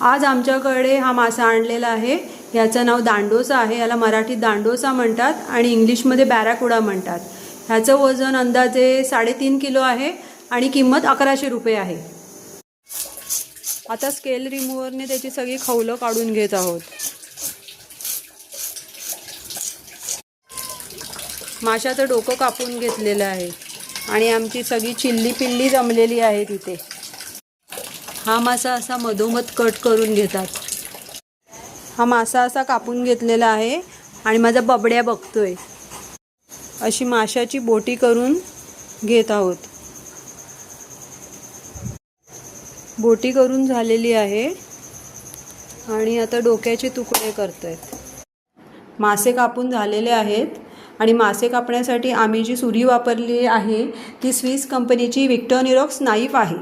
आज आमच्याकडे हा मासा आणलेला आहे। याचं नाव दांडोसा आहे। याला मराठीत दांडोसा म्हणतात आणि इंग्लिशमध्ये बॅराकुडा म्हणतात। ह्याचं वजन अंदाजे 3.5 किलो आहे आणि किंमत 1100 रुपये आहे। आता स्केल रिमूव्हरने त्याची सगळी खवलं काढून घेत आहोत। माशाचं डोकं कापून घेतलेलं आहे आणि आमची सगळी चिल्ली पिल्ली जमलेली आहे तिथे। हा मासा असा मधोमध कट करून घेतात। हा मासा असा कापून घेतलेला आहे आणि माझा बबड्या बघतोय। अशी माशाची बोटी करून घेत आहोत। बोटी करून झालेली आहे आणि आता डोक्याचे तुकडे करतोय। मासे कापून झालेले आहेत आणि मासे कापण्यासाठी आम्ही जी सुरी वापरली आहे ती स्विस कंपनीची व्हिक्टोरिनॉक्स नाईफ आहे।